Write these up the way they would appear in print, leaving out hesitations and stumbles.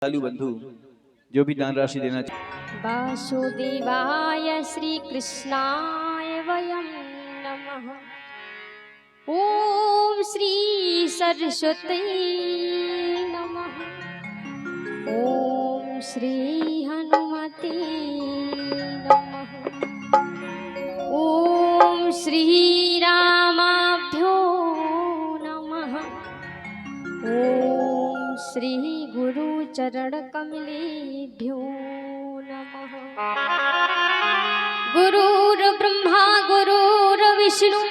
चालू बंधु जो भी दान राशि देना चाहिए। वासुदेवाय श्री कृष्णाय वयं नमः। ओम श्री सरस्वती नमः। ओम श्री हनुमते नमः। ओम श्री रामाभ्यो नमः। ओम श्री गुरु चरण कमलेभ्यो नमः। गुरुर्ब्रह्मा गुरुर्विष्णु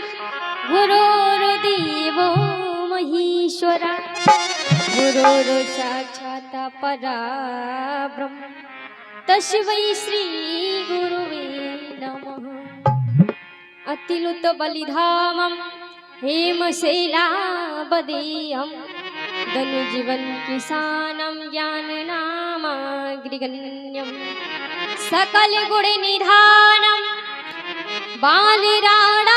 गुरुर्देवो महेश्वरा गुरुर्साक्षात् परब्रह्म तस्मै श्री गुरुवे नमः। अतिलुत बलिधामं हेमशैलावदेयं धनुजीवन किसानं ज्ञाननामाग्रिगण्यं सकल गुण निधानं बालिराणामधीशं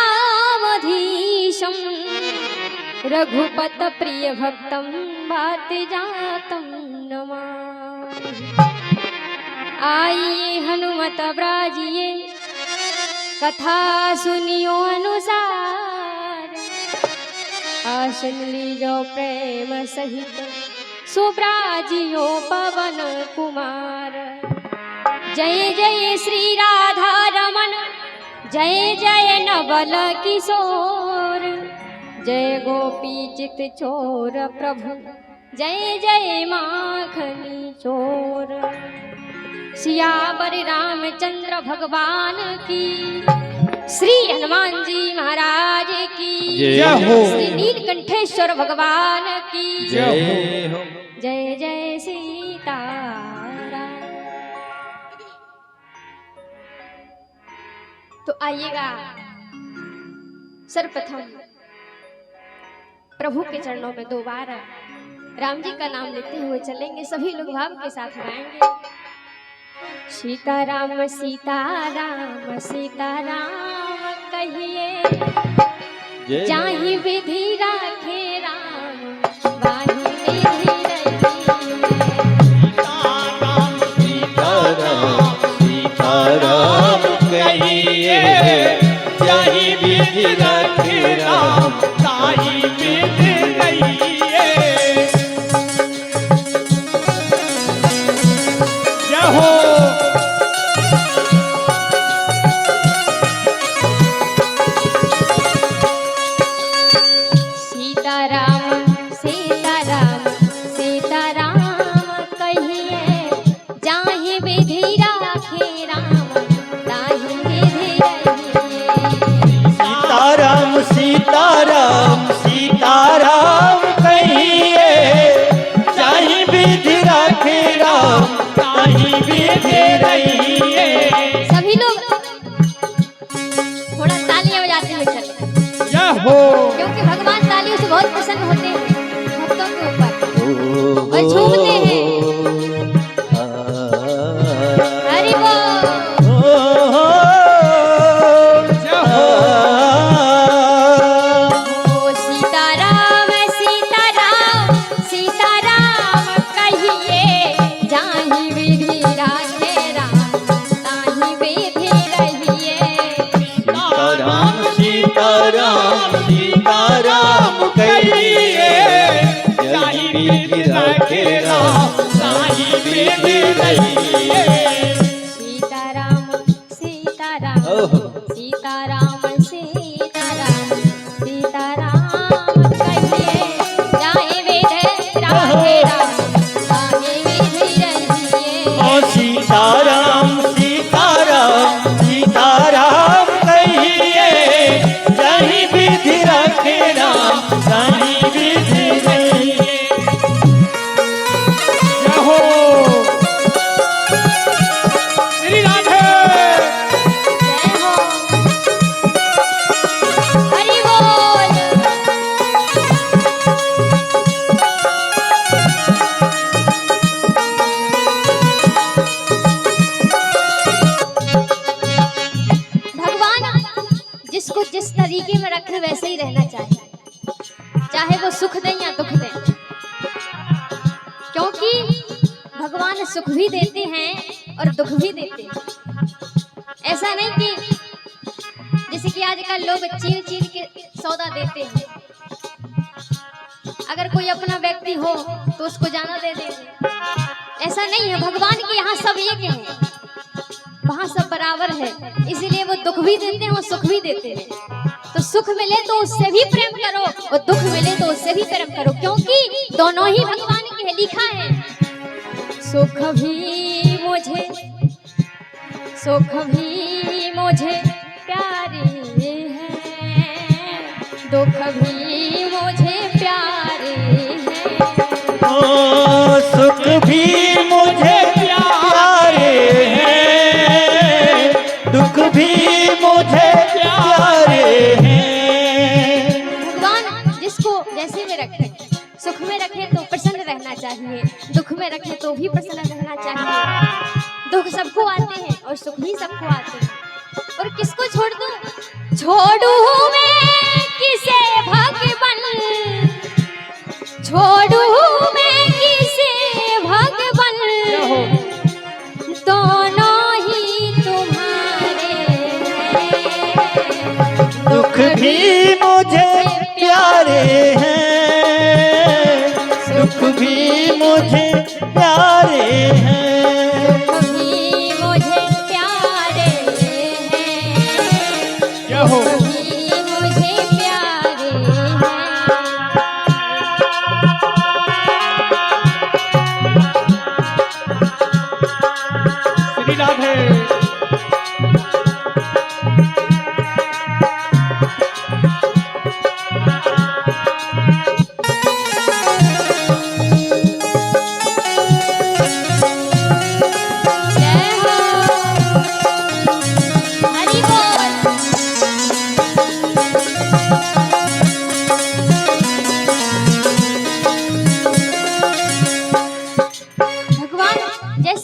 रघुपत प्रिय भक्तं वातजातं नमामि। आइए हनुमत ब्राजिए कथा सुनियो अनुसार। आसन लीजो प्रेम सहित सुब्राजियो पवन कुमार। जय जय श्री राधा रमन जय जय नवल किशोर। जय गोपी चित चोर प्रभु जय जय माखनी चोर। सियावर रामचंद्र भगवान की श्री हनुमान जी महाराज की जय हो। श्री नीलकंठेश्वर भगवान की जय हो। जय जय सीताराम। तो आइएगा सर्वप्रथम प्रभु के चरणों में 2 बार राम जी का नाम लेते हुए चलेंगे। सभी लोग भाव के साथ गाएंगे। सीताराम सीताराम सीताराम कहिए जाहि विधि राखे राम वाहि विधि सीताराम सीताराम सीताराम कहिए जाहि विधि राखे राम ताहि विधि रहिए। जय हो। सीताराम सीताराम कहिए जाहि विधि राखे राम ताहि विधि रहिए। सभी लोग थोड़ा तालियां बजाते हुए चले। जय हो। क्योंकि भगवान तालियों से बहुत प्रसन्न होते हैं भक्तों के ऊपर और झूमते हैं। हरि बोल। सीताराम सीताराम कहिए जाहि विधि राखे राम ताहि विधि रहिए। सीताराम सीताराम सीताराम सीताराम सीताराम कहिए जाहि विधि राखे राम ताहि विधि रहिए। ओ सीताराम सीताराम सीताराम कहिए जाहि विधि राखे राम ताहि विधि रहिए। जय हो। श्री राधे। जय हो। हरि बोल। जिसको जिस तरीके में रखे वैसे ही रहना चाहिए, चाहे वो सुख दें या दुख दें। क्योंकि भगवान सुख भी देते हैं और दुख भी देते हैं। ऐसा नहीं कि जैसे कि आजकल लोग चीर चीर के सौदा देते हैं। अगर कोई अपना व्यक्ति हो तो उसको जाना दे देंगे, ऐसा नहीं है। भगवान के यहाँ सब एक हैं, वहाँ सब बराबर है, इसीलिए वो दुख भी देते हैं और सुख भी देते हैं। तो सुख मिले तो उससे भी प्रेम करो और दुख मिले तो उससे भी प्रेम करो, क्योंकि दोनों ही भगवान के लिखा है। सुख भी मुझे प्यारे हैं, दुख भी मुझे प्यारे हैं। ओ सुख भी मुझे प्यारे हैं, दुख भी मुझे प्यारे हैं। भगवान जिसको जैसे में रखे, सुख में रखे तो प्रसन्न रहना चाहिए, दुख में रखे तो भी प्रसन्न रहना चाहिए। दुख सबको आते हैं और सुख भी सबको आते हैं, और किसको छोड़ दूं? छोड़ू मैं किसे भगवन, छोड़ू मैं किसे भगवन, दोनों ही तुम्हारे हैं। दुख भी मुझे प्यारे हैं, दुख भी मुझे प्यारे हैं।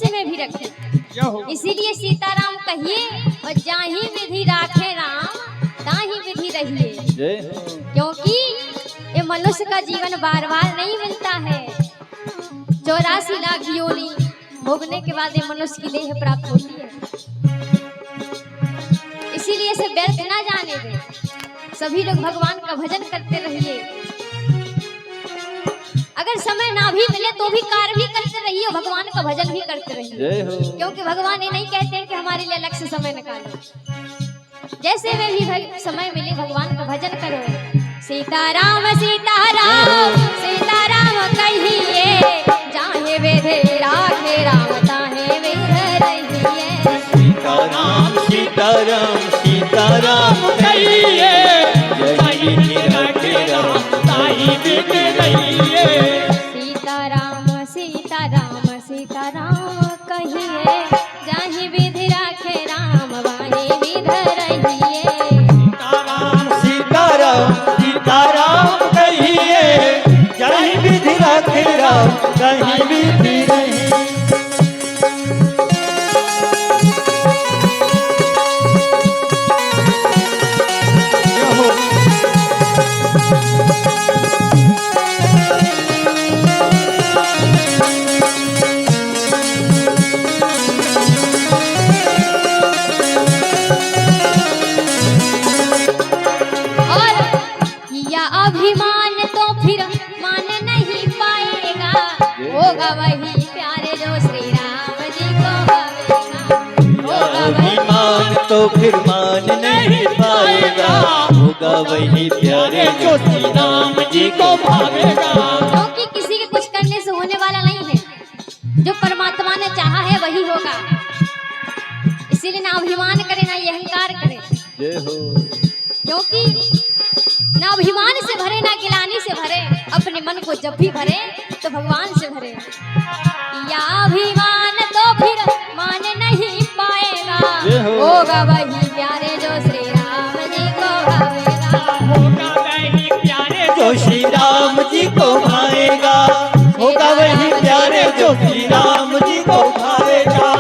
श्री राधे। इसीलिए सीताराम कहिए और जाहि विधि राखे राम ताहि विधि रहिए, क्योंकि ये मनुष्य का जीवन बार बार नहीं मिलता है। 84 लाख योनि भोगने के बाद ये मनुष्य की देह प्राप्त होती है। इसीलिए इसे व्यर्थ ना जाने दें, सभी लोग भगवान का भजन करते रहिए। अगर समय ना भी मिले तो भी कार्य भी करते रहिए, भगवान का भजन भी करते रहिए, क्योंकि भगवान ये नहीं कहते हैं कि हमारे लिए अलग से समय निकालो। जैसे में भी समय मिले भगवान का भजन करो। सीताराम सीताराम सीताराम कहिए, जाहे वेधे राखे राम ताहे वेध रहिए। सीताराम सीताराम सीताराम कहिए, जाहे वेधे राखे राम ताहे वेध रहिए। सीताराम सीताराम सीताराम कहिए, जाहि विधि राखे राम वाहि विध रहिए। सीताराम सीताराम सीताराम कहिए, जाहि विधि राखे राम ताहि विधि रहिए। अभिमान तो फिर मान नहीं पाएगा, होगा वही प्यारे जो श्री राम जी को भावेगा। अभिमान तो फिर मान नहीं पाएगा, होगा वही प्यारे जो श्री राम जी को भावेगा। क्योंकि किसी के कुछ करने से होने वाला नहीं है, जो परमात्मा ने चाहा है वही होगा। इसीलिए ना अभिमान करे ना अहंकार करे, क्योंकि ना अभिमान से भरे ना गिलानी से भरे, अपने मन को जब भी भरे तो भगवान से भरे। या अभिमान तो फिर मान नहीं पाएगा, होगा वही प्यारे जो श्री राम जी को भावेगा। होगा वही प्यारे जो श्री राम जी को भाएगा, होगा वही प्यारे जो श्री राम जी को भावेगा।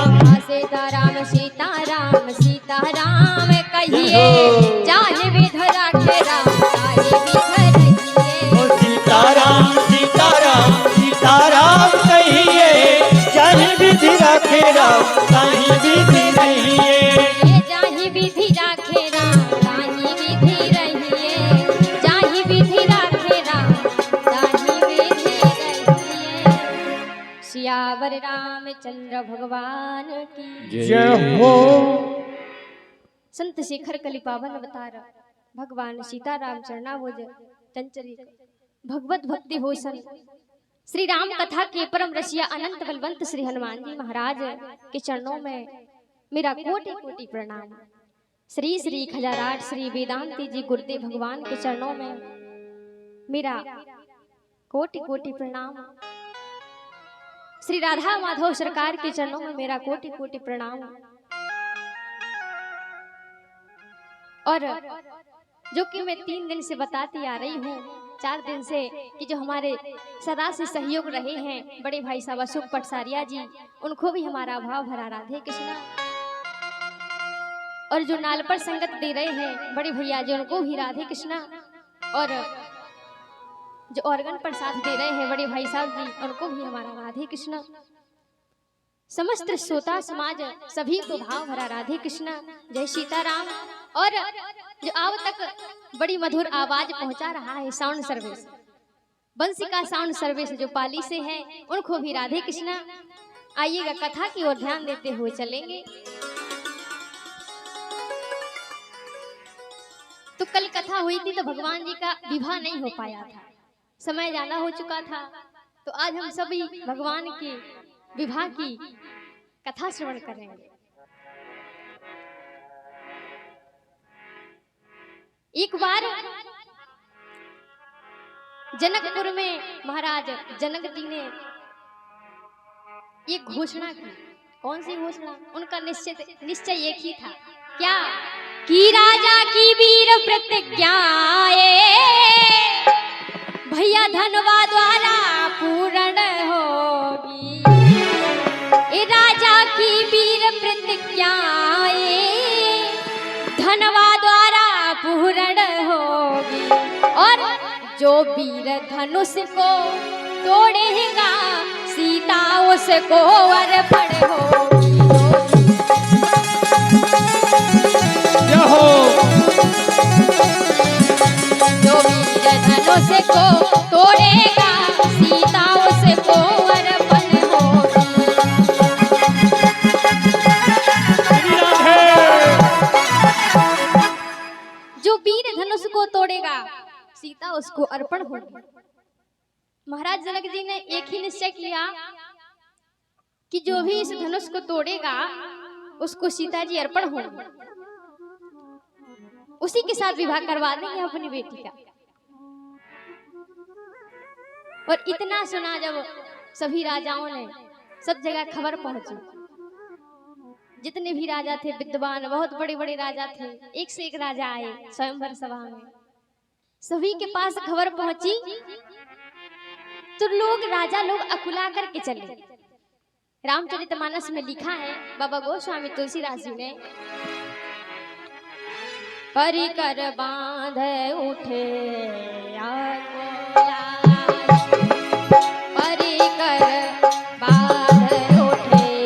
सीताराम सीताराम सीताराम कहिए, जाहि विधि राखे राम ताहि विधि रहिए। सीताराम सीताराम सीताराम कहिए, जाहि सियावर रामचंद्र भगवान की जय हो। संत शेखर कलि पावन अवतार भगवान सीताराम चरणावोज चंचरी भगवत भक्ति भूषण श्री राम कथा के परम रसिया अनंत बलवंत श्री हनुमान जी महाराज के चरणों में मेरा कोटि कोटि प्रणाम। श्री श्री खजाराट श्री वेदांती जी गुरुदेव भगवान के चरणों में मेरा कोटि कोटि प्रणाम। श्री राधा माधव सरकार के चरणों में मेरा कोटि कोटि प्रणाम। और जो कि मैं 3 दिन से बताती आ रही हूँ, 4 दिन से, कि जो हमारे सदा से सहयोग रहे हैं बड़े भाई साहब अशोक पटसारिया जी, उनको भी हमारा भाव भरा राधे कृष्णा। और जो नाल पर संगत दे रहे हैं बड़े भैया जी, उनको भी राधे कृष्णा। और जो ऑर्गन पर साथ दे रहे हैं बड़े भाई साहब जी, उनको भी हमारा राधे कृष्णा। समस्त श्रोता समाज सभी को भाव भरा राधे कृष्णा, जय सीताराम। और जो अब तक बड़ी मधुर आवाज पहुंचा रहा है साउंड सर्विस, बंसी का साउंड सर्विस जो पाली से है, उनको भी राधे कृष्णा। आइएगा कथा की ओर ध्यान देते हुए चलेंगे। तो कल कथा हुई थी तो भगवान जी का विवाह नहीं हो पाया था, समय ज्यादा हो चुका था। तो आज हम सभी भगवान के विवाह की कथा श्रवण करेंगे। एक बार जनकपुर में महाराज जनक जी ने एक घोषणा की। कौन सी घोषणा? उनका निश्चय एक ही था, क्या कि राजा की वीर प्रतिज्ञाए भैया धनवा द्वारा पूर्ण होगी। ए राजा की वीर प्रतिज्ञाए धनवा द्वारा पूर्ण होगी। और जो वीर धनुष को तोड़ेगा सीता उसको अर्पण होगी। जो वीर धनुष को तोड़ेगा सीता उसको अर्पण होगी। जो वीर धनुष को तोड़ेगा सीता उसको अर्पण होगी। महाराज जनक जी ने एक ही निश्चय किया कि जो भी इस धनुष को तोड़ेगा उसको सीता जी अर्पण होगी, उसी के साथ विवाह करवा देंगे अपनी बेटी का। और इतना सुना जब सभी राजाओं ने, सब जगह खबर पहुंची, जितने भी राजा थे विद्वान, बहुत बड़े बड़े राजा थे, एक से एक राजा आए स्वयंवर सभा में, सभी के पास खबर पहुंची। तो लोग राजा लोग अकुला करके चले। रामचरितमानस में लिखा है बाबा गोस्वामी तुलसीदास जी ने, परिकर बांध उठे परिकर बांध उठे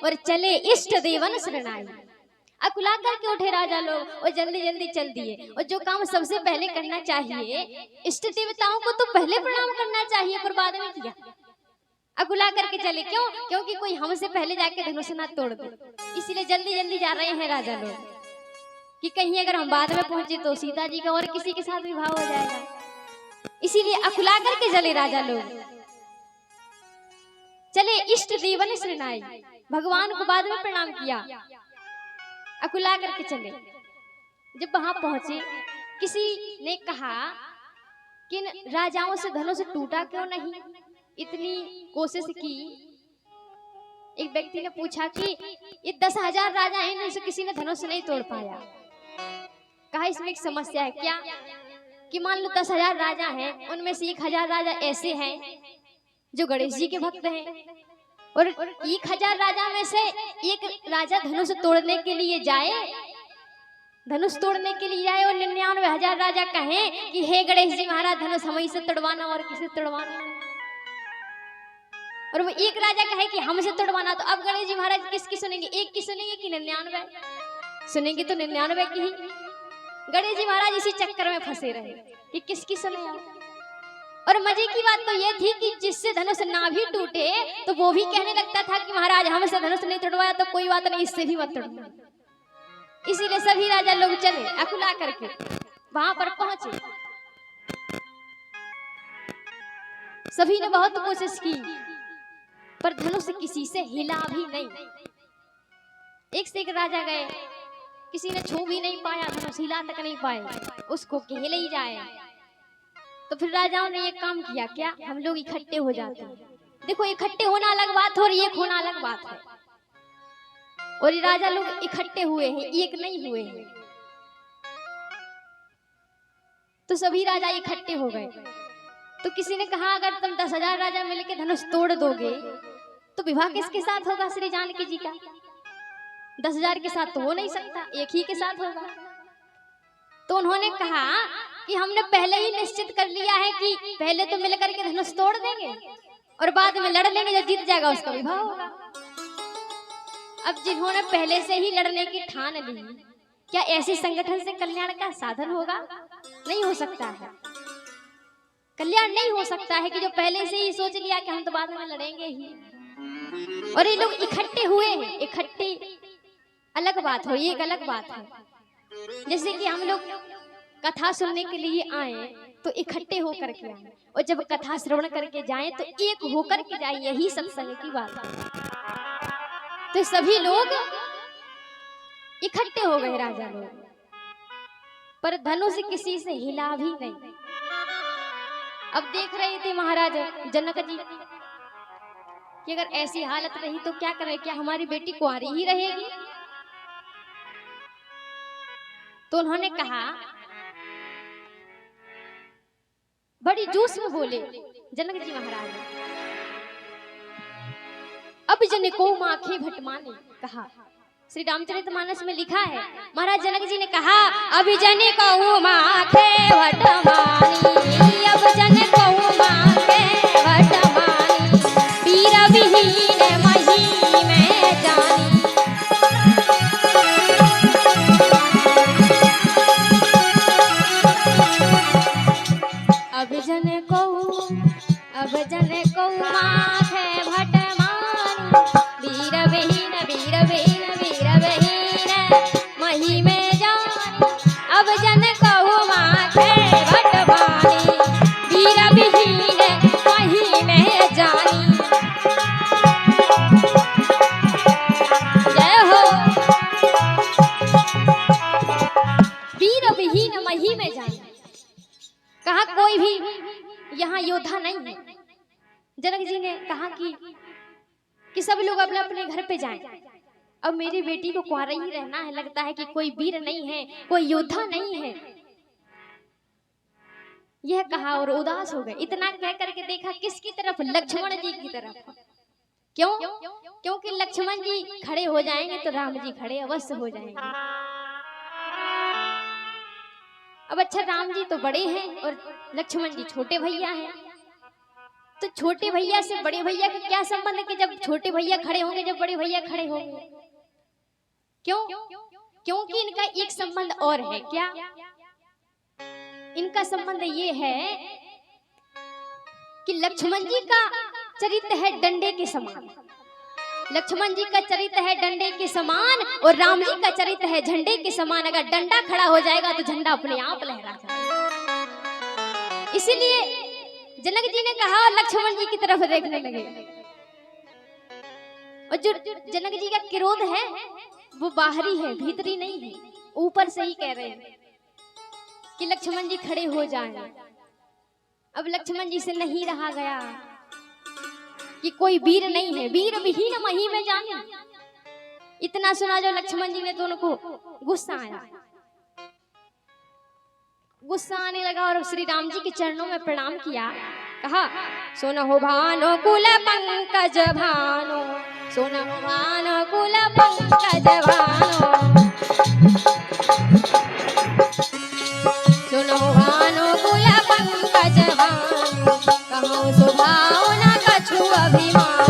और चले इष्ट देवन शरणाई। अकुला करके उठे राजा लोग और जल्दी जल्दी चल दिए। और जो काम सबसे पहले करना चाहिए, इष्ट देवताओं को तो पहले प्रणाम करना चाहिए, पर बाद में किया। अकुला करके चले, क्यों? क्योंकि कोई हमसे पहले जाके धनुष ना तोड़ दे, इसीलिए जल्दी जल्दी जा रहे हैं राजा लोग कि कहीं अगर हम बाद में पहुंचे तो सीता जी का और किसी के साथ विवाह हो जाएगा। इसीलिए अकुला करके चले राजा लोग, चले इष्ट देवन शरणाई। भगवान को बाद में प्रणाम किया, अकुला करके चले। जब वहां पहुंचे, किसी ने कहा कि इन राजाओं से धनुष टूटा क्यों नहीं, इतनी कोशिश की। एक व्यक्ति ने पूछा कि ये 10,000 राजा हैं, इनसे किसी ने धनुष नहीं तोड़ पाया। कहा इसमें एक समस्या है क्या, कि मान लो 10,000 राजा हैं, उनमें से 1,000 राजा ऐसे हैं जो गणेश जी के भक्त हैं, और 1,000 राजा में से एक राजा धनुष तोड़ने के लिए जाए, धनुष तोड़ने के लिए जाए, और 99,000 राजा कहें कि हे गणेश जी महाराज धनुष हम से तोड़वाना और किसे तोड़वाना, और वो एक राजा कहे कि हमसे तोड़वाना। तो अब गणेश जी महाराज किसकी सुनेंगे, एक की सुनेंगे कि 99 सुनेंगे? तो 99 की ही। गणेश जी महाराज इसी चक्कर में फंसे रहे कि किसकी सुने। और मजे की बात तो ये थी कि जिससे धनुष ना भी टूटे तो वो भी कहने लगता था कि महाराज हमसे धनुष नहीं तोड़वाया तो कोई बात नहीं, इससे भी मत तोड़ना। इसीलिए सभी राजा लोग चले अकुला करके, वहां पर पहुंचे। सभी ने बहुत कोशिश की पर धनुष किसी से हिला भी नहीं। एक से एक राजा गए, किसी ने छू भी नहीं पाया, धनुष हिला तक नहीं पाए, उसको कि हिले ही जाए। तो फिर राजाओं ने ये काम किया, क्या हम लोग इकट्ठे हो जाते हैं। देखो इकट्ठे होना अलग बात है और एक होना अलग बात है। और ये राजा लोग इकट्ठे हुए हैं, एक नहीं हुए हैं। तो सभी राजा इकट्ठे हो गए। तो किसी ने कहा अगर तुम 10,000 राजा मिलकर धनुष तोड़ दोगे तो विवाह किसके साथ होगा श्री जानकी जी का? 10,000 के साथ तो हो नहीं सकता, एक ही के साथ होगा। तो उन्होंने कहा कि हमने पहले ही निश्चित कर लिया है कि पहले तो मिलकर के धनुष तोड़ देंगे और बाद में लड़ लेंगे, जो जीत जाएगा उसका विवाह होगा। अब जिन्होंने पहले से ही लड़ने की ठान ली, क्या ऐसे संगठन से कल्याण का साधन होगा? नहीं हो सकता है, कल्याण नहीं हो सकता है कि जो पहले से ही सोच लिया कि हम तो बाद में लड़ेंगे ही। और ये लोग इकट्ठे हुए हैं, इकट्ठे अलग बात हो, ये एक अलग बात है। जैसे कि हम लोग कथा सुनने के लिए आए तो इकट्ठे होकर के आए, और जब कथा श्रवण करके जाएं तो एक होकर के जाए, यही सत्संग की बात है। तो सभी लोग इकट्ठे हो गए राजा लोग, पर धनुष किसी से हिला भी नहीं। अब देख रहे थे महाराज जनक जी कि अगर ऐसी हालत रही तो क्या करें, क्या हमारी बेटी कुंवारी ही रहेगी? तो उन्होंने कहा, बड़ी जोश में बोले जनक जी महाराज, अब जन को माखे भटमाने। कहा श्री रामचरितमानस में लिखा है, महाराज जनक जी ने कहा अब जन को माखे भटमानी, अब जन को माखे भटमानी, पीर विहीन मही में जानी। अब जन को माखे भटमानी, वीर विहीन वीर विहीन वीर विहीन मही में जानी। अब जन को माखे भटमानी, वीर विहीन मही में जानी। जय हो। वीर विहीन मही में जानी, कहा कोई भी यहाँ योद्धा नहीं है। जनक जी ने कहा कि सब लोग अपने अपने घर पे जाएं। अब मेरी बेटी को कुंवारा ही रहना है, लगता है कि कोई वीर नहीं है, कोई योद्धा नहीं है। यह कहा और उदास हो गए। इतना कह करके देखा किसकी तरफ? लक्ष्मण जी की तरफ। क्यों? क्योंकि लक्ष्मण जी खड़े हो जाएंगे तो राम जी खड़े अवश्य हो जाएंगे। अब अच्छा राम जी तो बड़े हैं और लक्ष्मण जी छोटे भैया हैं, तो छोटे भैया से बड़े भैया का क्या संबंध है कि जब छोटे भैया खड़े होंगे जब बड़े भैया खड़े होंगे? क्यों? क्योंकि इनका एक संबंध और है। क्या? इनका संबंध ये है कि लक्ष्मण जी का चरित्र है डंडे के समान, लक्ष्मण जी का चरित्र है डंडे के समान और राम जी का चरित्र है झंडे के समान। अगर डंडा खड़ा हो जाएगा तो झंडा अपने आप लहरा जाएगा। इसीलिए जनक जी ने कहा और लक्ष्मण जी की तरफ देखने लगे। और जो जनक जी का क्रोध है वो बाहरी है, भीतरी नहीं है। ऊपर से ही कह रहे हैं कि लक्ष्मण जी खड़े हो जाएं। अब लक्ष्मण जी से नहीं रहा गया कि कोई वीर नहीं है, वीर विहीन मही में जाने। इतना सुना जो लक्ष्मण जी ने तो उनको गुस्सा आया, गुस्सा आने लगा और श्री राम जी के चरणों में प्रणाम किया। कहा सुनहु भानो कुल पंकज भानो, सुनहु भानो कुल पंकज भानो, सुनहु भानो कुल पंकज भानो, कहूँ सुभाव न कछु अभिमान।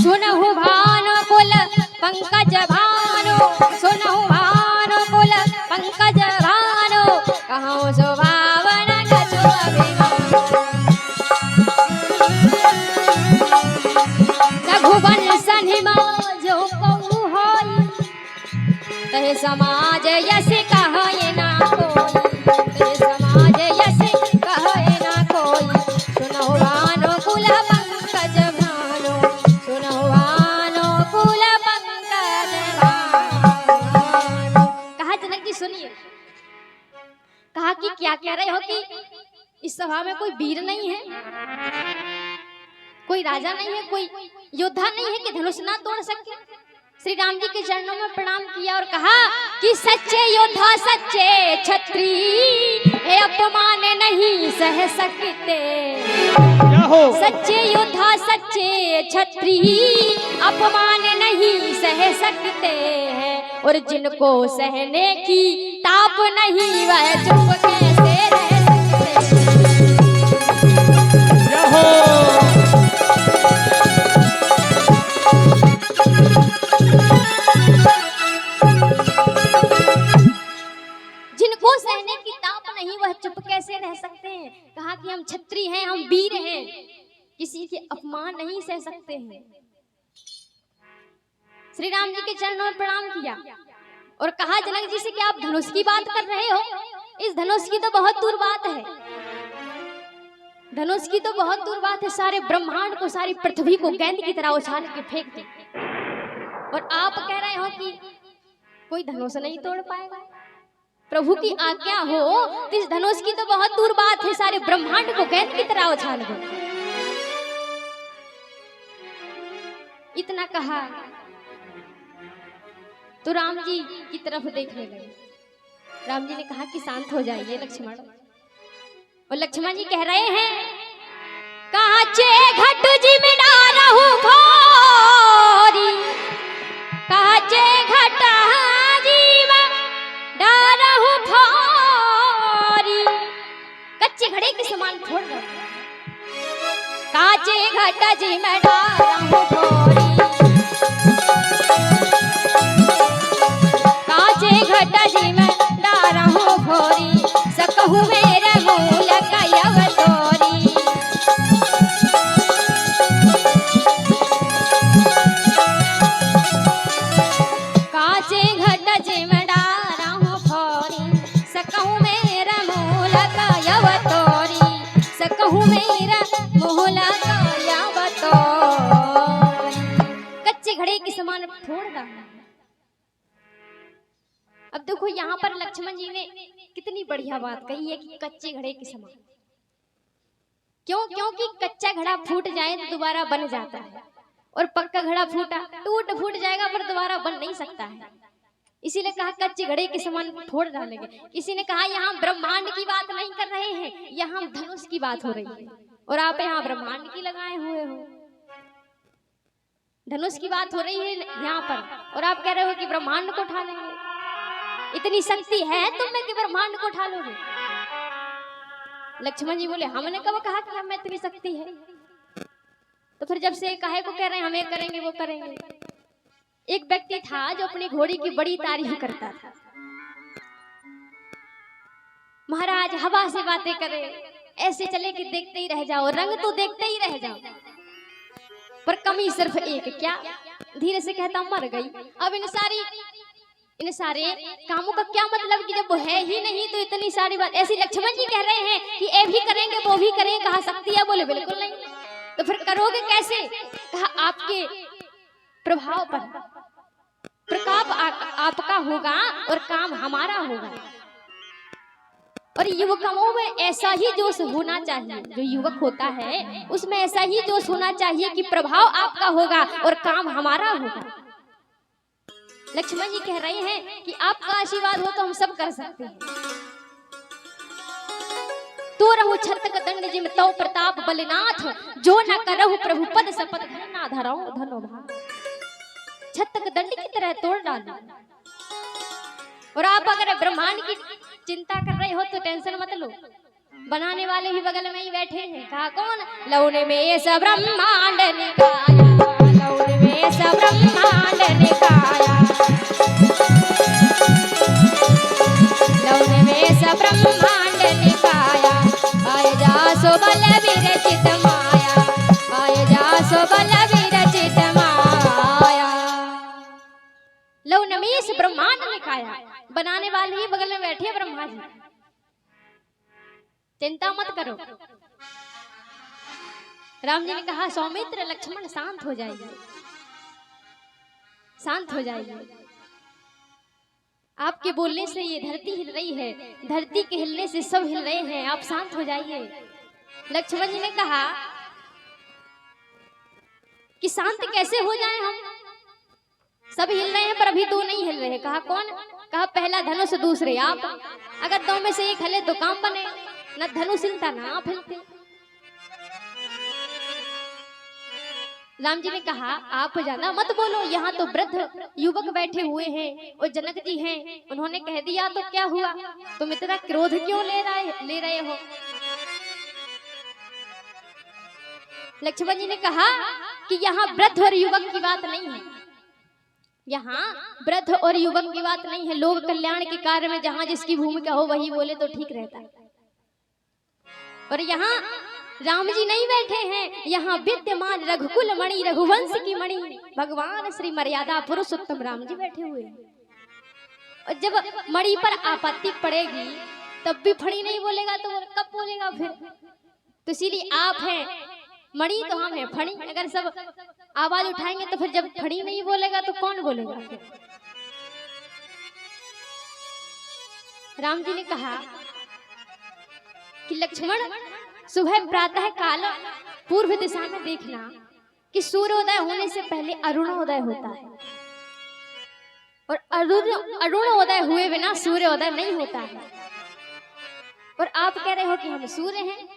सुनहु भानो कुल पंकज भानो, सुनहु भानो कुल पंकज भानो, कहूँ सुभाव न कछु अभिमान। रघुवंश जो कहूँ होई, तहे समाज यश कहे ना कोई, तहे समाज यश कहे ना कोई। सुनहु भानो कुल पंकज भानो, सुनहु भानो कुल पंकज भानो। कहा जनक जी सुनिए, कहा कि क्या कह रहे हो कि इस सभा में कोई वीर नहीं है, कोई राजा नहीं है, कोई योद्धा नहीं है कि धनुष ना तोड़ सके। श्री राम जी के चरणों में प्रणाम किया और कहा कि सच्चे योद्धा सच्चे छत्री हे अपमान नहीं सह सकते। क्या हो? सच्चे योद्धा सच्चे छत्री अपमान नहीं सह सकते हैं, और जिनको सहने की ताप नहीं वह चुप कैसे रह सकते। क्या हो? जिनको सहने की ताप नहीं वह चुप कैसे रह सकते हैं। कहा कि हम छत्री हैं, हम वीर हैं, किसी के अपमान नहीं सह सकते हैं। श्री राम जी के चरणों में प्रणाम किया और कहा जनक जी से कि आप धनुष की बात कर रहे हो, इस धनुष की तो बहुत दूर बात है, धनुष की तो बहुत दूर बात है। सारे ब्रह्मांड को, सारी पृथ्वी को गेंद की तरह उछाल के फेंक दे, और आप कह रहे हो कि कोई धनुष नहीं तोड़ पाएगा। प्रभु की आज्ञा हो तो इस धनुष की तो बहुत दूर बात है, सारे ब्रह्मांड को गेंद की तरह उछाल दो। इतना कहा तो राम जी की तरफ देखने लगे। राम जी ने कहा कि शांत हो जाइए लक्ष्मण। और लक्ष्मण जी कह रहे हैं काचे घट जी में डारहु भोरी, काचे घट जी में डारहु भोरी, कच्चे घड़े के समान फोड़ दो। काचे घट जी में डारहु भोरी, काचे घट जी में डारहु भोरी, सकहु मेरे मूल कयव तोरी। काचे घट जी में डारहु भोरी, सकहु मेरे मूल कयव तोरी, सकहु मेरा मूल कयव तोरी। कच्चे घड़े के समान फोड़ डाला। अब देखो यहाँ पर लक्ष्मण जी ने कितनी बढ़िया बात कही है कि कच्चे घड़े के समान। क्यों? क्योंकि कच्चा घड़ा फूट जाए तो दोबारा बन जाता है, और पक्का घड़ा फूट जाएगा पर दोबारा बन नहीं सकता है। इसीलिए कहा कच्चे घड़े के समान फोड़ डालेंगे। किसी ने कहा यहाँ ब्रह्मांड की बात नहीं कर रहे हैं, यहाँ धनुष की बात हो रही है, और आप यहाँ ब्रह्मांड की लगाए हुए हो। धनुष की बात हो रही है यहाँ पर, और आप कह रहे हो कि ब्रह्मांड को उठा लेंगे। इतनी शक्ति है तुम में कि ब्रह्मांड को उठा लोगे? लक्ष्मण जी बोले हमने कब कहा कि हमें इतनी शक्ति है? तो फिर जब से काहे को कह रहे हैं हमें करेंगे वो करेंगे। एक व्यक्ति था जो अपनी घोड़ी की बड़ी तारीफ करता था। महाराज हवा से बातें करे, ऐसे चले कि देखते ही रह जाओ, रंग तो देखते ही रह जाओ, पर कमी सिर्फ एक, क्या? धीरे से कहता मर गई। अब इन सारी इन सारे कामों का क्या मतलब कि जब वो है ही नहीं तो इतनी सारी बात। ऐसी लक्ष्मण जी कह रहे हैं कि ये भी करेंगे वो भी करेंगे, कहा शक्ति है, बोले बिल्कुल नहीं। तो फिर करोगे कैसे? कहा आपके प्रभाव पर प्रताप आपका होगा और काम हमारा होगा। और युवकों में ऐसा ही जोश होना चाहिए, जो युवक होता है उसमें ऐसा ही जोश होना चाहिए कि प्रभाव आपका होगा और काम हमारा होगा। लक्ष्मण जी कह रहे हैं कि आपका आशीर्वाद हो तो हम सब कर सकते हैं। तो रहु छत्रक दंड जिम तौ प्रताप बलनाथ, जो न करहु प्रभु पद शपथ धन ना धरहु धनो भाग। छत्रक दंड की तरह तोड़ डालो। और आप अगर ब्रह्मांड की चिंता कर रहे हो तो टेंशन मत लो, बनाने वाले ही बगल में ही बैठे हैं। कहा कौन? लौने में सब ब्रह्मांड निकाया, लौने में सब ब्रह्मांड निकाया, लौने में सब ब्रह्मांड निकाया। आय जा सो बल विरचित माया, आय जा सो बल विरचित माया। लौने में से ब्रह्मांड निकाया, बनाने वाले ही बगल में बैठे ब्रह्मा जी। चिंता मत करो। राम जी ने कहा सौमित्र लक्ष्मण शांत हो जाइए, शांत हो जाइए। आपके बोलने से ये धरती हिल रही है, धरती के हिलने से सब हिल रहे हैं, आप शांत हो जाइए। लक्ष्मण जी ने कहा कि शांत कैसे हो जाएं हम? सब हिल रहे हैं पर अभी दो नहीं हिल रहे। कहा कौन? कहा पहला धनुष दूसरे आप। अगर दो में से एक हिले तो काम बने, न धनुष हिलता ना आप हिलते। राम जी ने कहा आप ज्यादा मत बोलो, यहाँ तो वृद्ध युवक बैठे हुए हैं और जनक जी हैं, उन्होंने कह दिया तो क्या हुआ, तुम इतना क्रोध क्यों ले रहे हो? लक्ष्मण जी ने कहा कि यहाँ वृद्ध और युवक की बात नहीं है, यहाँ वृद्ध और युवक की बात नहीं है। लोक कल्याण के कार्य में जहाँ जिसकी भूमिका हो वही बोले तो ठीक रहता है। और यहाँ राम जी नहीं बैठे हैं, यहाँ विद्यमान रघुकुल मणि रघुवंश की मणि भगवान श्री मर्यादा पुरुषोत्तम राम जी बैठे हुए हैं। और जब मणि पर आपत्ति पड़ेगी तब भी फणी नहीं बोलेगा तो कब बोलेगा फिर? तो इसीलिए आप हैं मणि तो हम हैं फणी। अगर सब आवाज उठाएंगे तो फिर जब फणी नहीं बोलेगा तो कौन बोलेगा फिर? राम जी ने कहा कि लक्ष्मण सुबह प्रातः काल पूर्व दिशा में देखना कि सूर्योदय होने से पहले अरुणोदय होता है, और अरुणोदय हुए बिना सूर्योदय नहीं होता है। और आप कह रहे हो कि हम सूर्य हैं।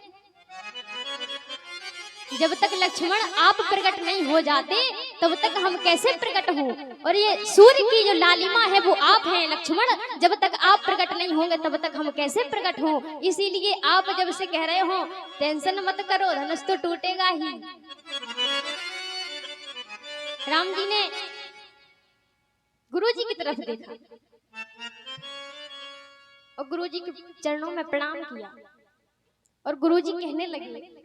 जब तक लक्ष्मण आप प्रकट नहीं हो जाते तब तक हम कैसे प्रकट हो? और ये सूर्य की जो लालिमा है वो आप हैं लक्ष्मण, जब तक आप प्रकट नहीं होंगे तब तक हम कैसे प्रकट हो? इसीलिए आप जब से कह रहे हो टेंशन मत करो, धनुष तो टूटेगा ही। राम जी ने गुरु जी की तरफ देखा और गुरु जी के चरणों में प्रणाम किया और गुरु जी कहने लगे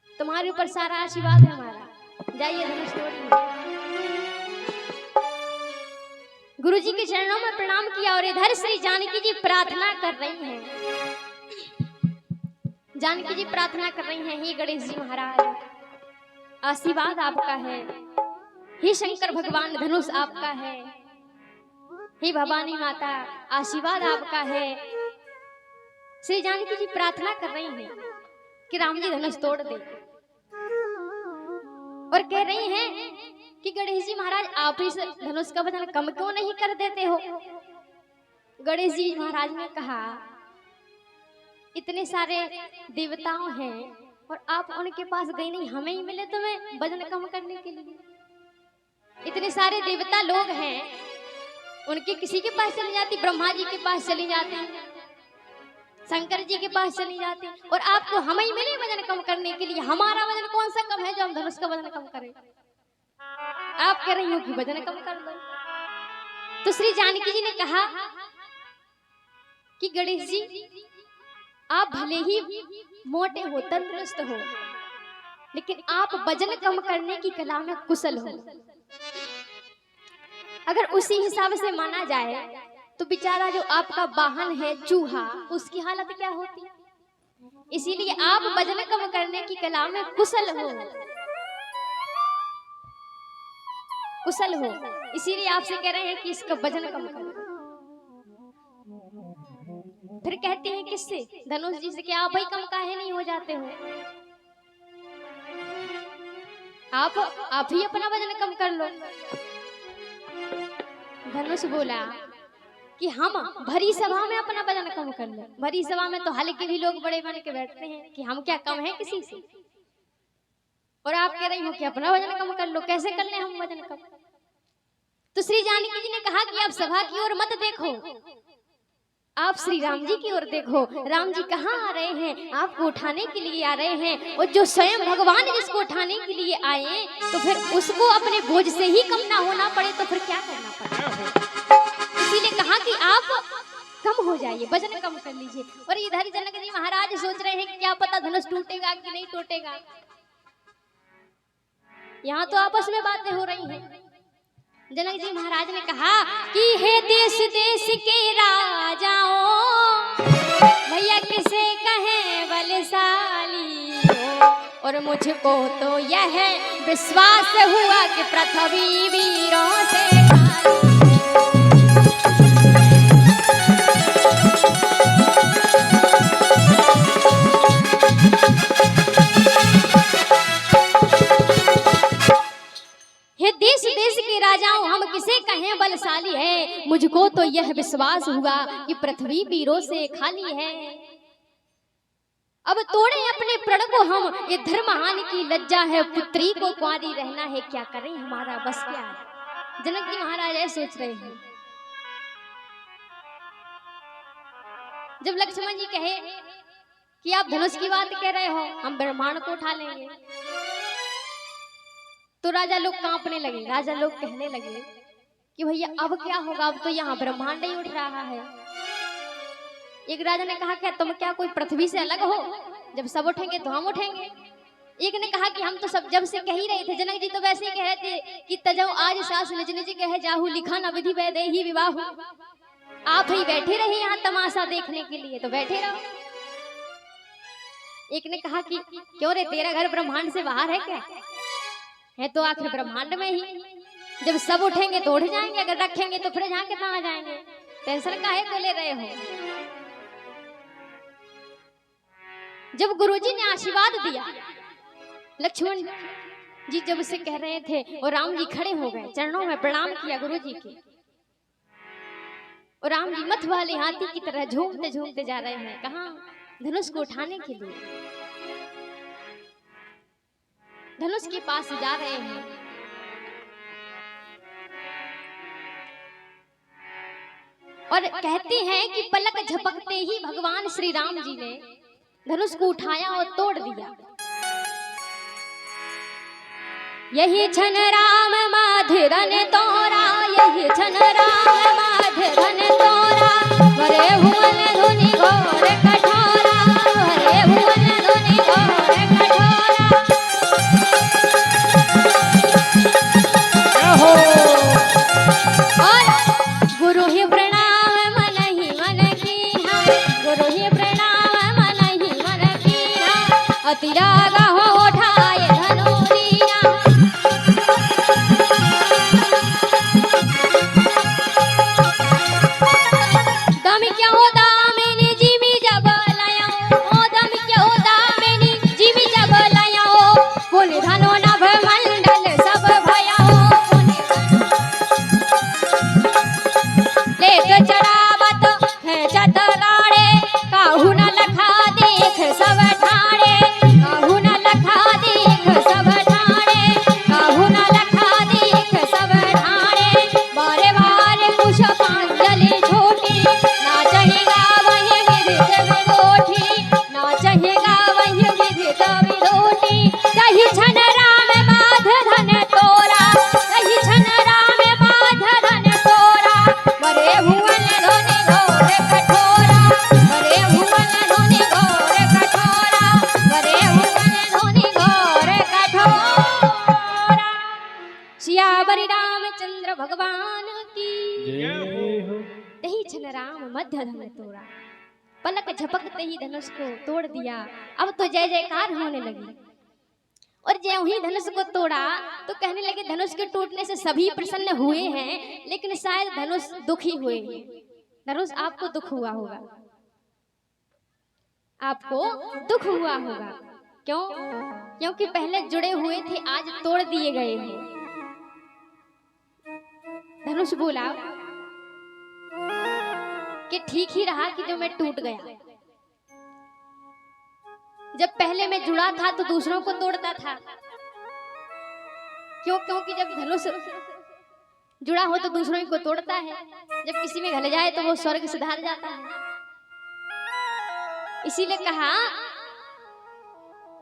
तुम्हारे ऊपर सारा आशीर्वाद है हमारा, जाइए धनुष तोड़िए। गुरु जी के चरणों में प्रणाम किया और इधर श्री जानकी जी प्रार्थना कर रही हैं। जानकी जी प्रार्थना कर रही हैं, हे गणेश जी महाराज आशीर्वाद आपका है, हे शंकर भगवान धनुष आपका है, हे भवानी माता आशीर्वाद आपका है। श्री जानकी जी प्रार्थना कर रही हैं कि राम जी धनुष तोड़ दे और कह रही हैं कि गणेश जी महाराज आप इस धनुष का वजन कम क्यों नहीं कर देते हो? गणेश जी महाराज ने कहा इतने सारे देवताओं हैं और आप उनके पास गए नहीं, हमें ही मिले तुम्हें वजन कम करने के लिए। इतने सारे देवता लोग हैं, उनके किसी के पास चली जाती, ब्रह्मा जी के पास चली जाती, शंकर जी के पास चली जाती, और आपको हमें ही मिले वजन कम करने के लिए। हमारा वजन कौन सा कम है जो हम धनुष का वजन कम करें? आप कह रही हो कि वजन कम कर दो। तो श्री जानकी जी ने कहा कि गणेश जी आप भले ही मोटे हो, तंदुरुस्त हो, लेकिन आप वजन कम करने की कला में कुशल हो। अगर उसी हिसाब से माना जाए तो बेचारा जो आपका वाहन है चूहा, उसकी हालत क्या होती। इसीलिए आप वजन कम करने की कला में कुशल हो, कुशल हो। इसीलिए आपसे कह रहे हैं कि इसका वजन कम करो। फिर कहते हैं किससे? धनुष जी से कि आप ही कम काहे नहीं हो जाते हो? आप ही अपना वजन कम कर लो। धनुष बोला कि हम भरी सभा में अपना वजन कम कर लो। भरी सभा में तो हल्के भी लोग बड़े बन के बैठते हैं कि हम क्या कम हैं किसी से, और आप कह रही हो कि अपना वजन कम कर लो। कैसे कर ले हम वजन कम? तो श्री जानकी जी ने कहा कि आप सभा की ओर मत देखो, आप श्री राम जी की ओर देखो। राम जी कहाँ आ रहे हैं? आपको उठाने के लिए आ रहे हैं। और जो स्वयं भगवान जिसको उठाने के लिए आए, तो फिर उसको अपने बोझ से ही कम ना होना पड़े तो फिर क्या करना पड़े? इसीलिए कहा कि आप कम हो जाइए, वजन कम कर लीजिए। और इधर जनक जी महाराज सोच रहे हैं कि क्या पता धनुष टूटेगा कि नहीं टूटेगा। यहाँ तो आपस में बातें हो रही हैं। जनक जी महाराज ने कहा कि हे देश देश के राजाओं, भैया किसे कहें बलशाली हो। और मुझको तो यह विश्वास हुआ कि पृथ्वी वीरों से देश देश के राजाओं, हम किसे कहें बलशाली है। मुझको तो यह विश्वास हुआ कि पृथ्वी वीरों से खाली है। अब तोड़े अपने प्रण को हम, ये धर्महानि की लज्जा है। पुत्री को कुंवारी रहना है, क्या करें हमारा बस क्या है। जनक जी महाराज ऐसे सोच रहे हैं। जब लक्ष्मण जी कहे कि आप धनुष की बात कह रहे हो, हम ब्रह्मांड को उठा लेंगे, तो राजा लोग कांपने लगे। राजा लोग कहने लगे कि भैया अब क्या होगा, अब तो यहाँ ब्रह्मांड ही उठ रहा है। एक राजा ने कहा क्या तुम क्या कोई पृथ्वी से अलग हो? जब सब उठेंगे तो हम उठेंगे। एक ने कहा कि हम तो सब जब से कह ही रहे थे। जनक जी तो वैसे ही कह रहे थे कि तजौ आज सास निज निज कह जाहू, लिखा न विधि वैदे ही विवाह। आप ही बैठे रहे यहाँ तमाशा देखने के लिए, तो बैठे रहो। एक ने कहा कि क्यों रे, तेरा घर ब्रह्मांड से बाहर है क्या? है तो आखिर ब्रह्मांड में ही। जब सब उठेंगे तो उठ जाएंगे, अगर रखेंगे तो फिर जहाँ के तहाँ जाएंगे। टेंशन काहे को ले रहे हो? जब गुरुजी ने आशीर्वाद दिया, लक्ष्मण जी जब उसे कह रहे थे और राम जी खड़े हो गए, चरणों में प्रणाम किया गुरुजी के। और राम जी मथ वाले हाथी की तरह झूमते झूमते जा रहे हैं। कहाँ? धनुष को उठाने के लिए। धनुष के पास जा रहे हैं। और कहते हैं कि पलक झपकते ही भगवान श्री राम जी ने धनुष को उठाया और तोड़ दिया। यही छन राम माधरन तोरा, यही छन राम माधरन तोरा। वरे भुवन धुनि घोर कठोरा, वरे भुवन धुनि घोर कठोरा। और गुरु ही प्रणाम मन ही मन कीन्हा, गुरु ही प्रणाम मन ही मन कीन्हा। अति राग हो उठाए धनु दीना। दम क्या हो दामिनी जिमी जब लयाओ, ओ दम क्या हो दामिनी जिमी जब लयाओ। बोले धनो नभ मंडल सब भयाओ, ले तो चढ़ावत है चतराड़े। काहू न लखा देख सब ठाणे, काहू न लखा देख सब ठाणे, काहू न लखा देख सब ठाणे। बारे बारे पुष्पांजलि छोटी, ना चहेगा वही विदित विदोठी, ना चहेगा वही विदित विदोठी। दही छन राम माधरन तोरा, दही छन राम माधरन तोरा। वरे भुवन धुनि घोर कठोरा, वरे भुवन धुनि घोर कठोरा, वरे भुवन धुनि घोर कठोरा। सियावर रामचंद्र भगवान तही छन राम मध्य धन तोड़ा, पलक झपकते ही धनुष को तोड़ दिया। अब तो जय जयकार होने लगी। और ज्यों ही धनुष को तोड़ा तो कहने लगे धनुष के टूटने से सभी प्रसन्न हुए हैं, लेकिन शायद धनुष दुखी हुए हैं। धनुष आपको दुख हुआ होगा, आपको दुख हुआ होगा। क्यों? क्योंकि पहले जुड़े हुए थे, आज तोड़ दिए गए हैं। धनुष बोला कि ठीक ही रहा कि जो मैं टूट गया। जब पहले मैं जुड़ा था तो दूसरों को तोड़ता था। क्यों? क्योंकि जब धनुष जुड़ा हो तो दूसरों को तोड़ता है, जब किसी में घल जाए तो वो स्वर्ग सिधार जाता है। इसीलिए कहा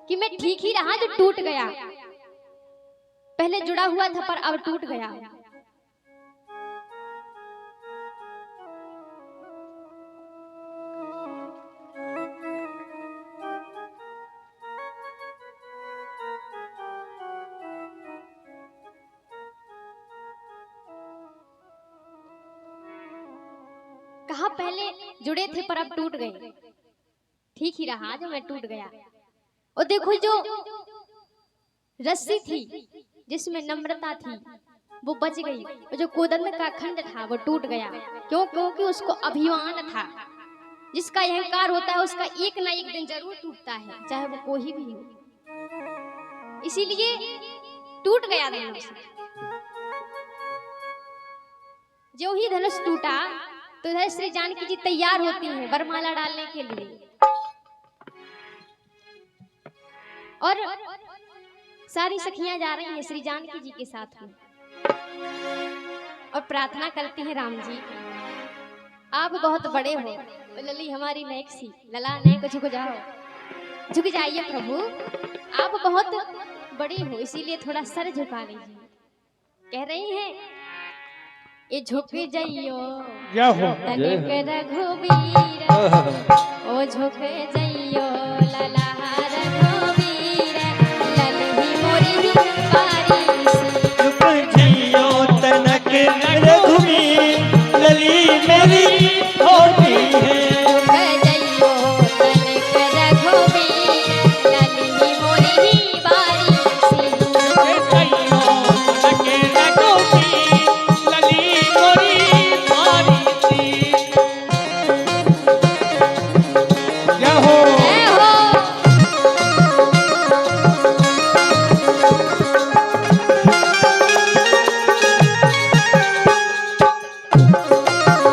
कि मैं ठीक ही रहा जो टूट गया, पहले जुड़ा हुआ था पर अब टूट गया। कहा पहले जुड़े थे पर अब टूट गए, ठीक ही रहा जो मैं टूट गया। और देखो जो रस्सी थी जिसमें नम्रता थी वो बच गई, और जो कोदंड का खंड था वो टूट गया। क्यों? क्योंकि उसको अभिमान था। जिसका अहंकार होता है उसका एक ना एक दिन जरूर टूटता है, चाहे वो कोई भी हो। इसीलिए टूट गया धनुष। जो ही धनुष टूटा तो इधर श्री जानकी जी तैयार होती हैं वरमाला डालने के लिए, और सारी सखियां जा रही हैं श्री जानकी जी के साथ में, और प्रार्थना करती हैं राम जी आप बहुत बड़े हो, लली हमारी नेक सी लला नेक झुक जाओ, झुक जाइए प्रभु, आप बहुत बड़े हो इसीलिए थोड़ा सर झुका लीजिए। कह रही हैं ये झुक जाइयो तनिक रघुवीर, ओ झुक जाइयो लला रघुवीर, ललही मोरी बारी सी। झुक जाइयो तनिक रघुवीर, लली मेरी होती है। झुक जाइयो तनिक रघुवीर, ललही मोरी बारी सी। झुक जाइयो तनिक रघुवीर, लली मोरी बारी सी। जय हो। जय हो।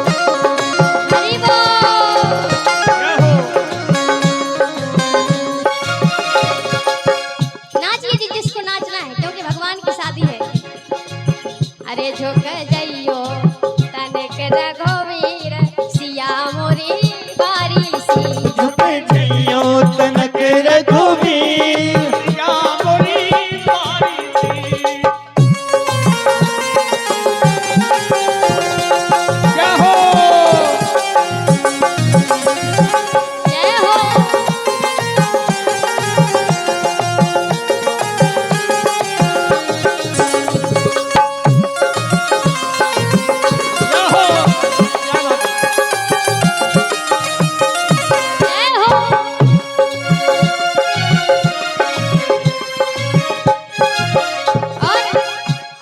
हरि बोल। जय हो। नाचिए जी जिसको नाचना है, क्योंकि भगवान की शादी है। अरे झुक जाइयो तनिक रघुवीर, सिया मोरी बारी सी। झुक जाइयो तनिक रघुवीर, या मोरी बारी सी। जय हो। जय हो। जय हो। क्या बात है। जय हो। और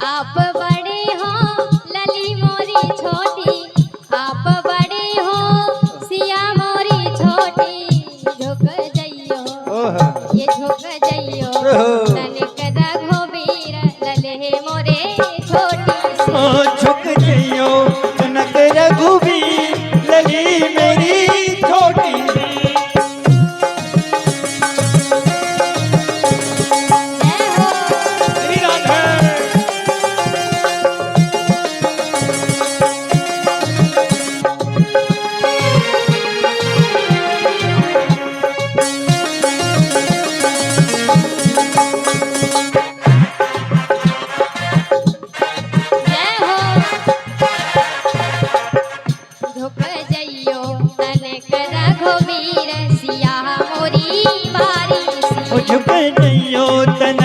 आप बड़े हो लली मोरी छोटी, आप बड़े हो सिया मोरी छोटी। झुक जाइयो ओह। ये झुक जाइयो ओह। तनिक रघुवीर, लले मोरे छोटी सी। ओ झुक जाइयो तनिक रघुवीर, लली मेरी छोटी सी। जय हो। श्री राधे। जय हो। झुक जाइयो तनिक रघुवीर, सिया मोरी बारी सी। ओ झुक जाइयो तनिक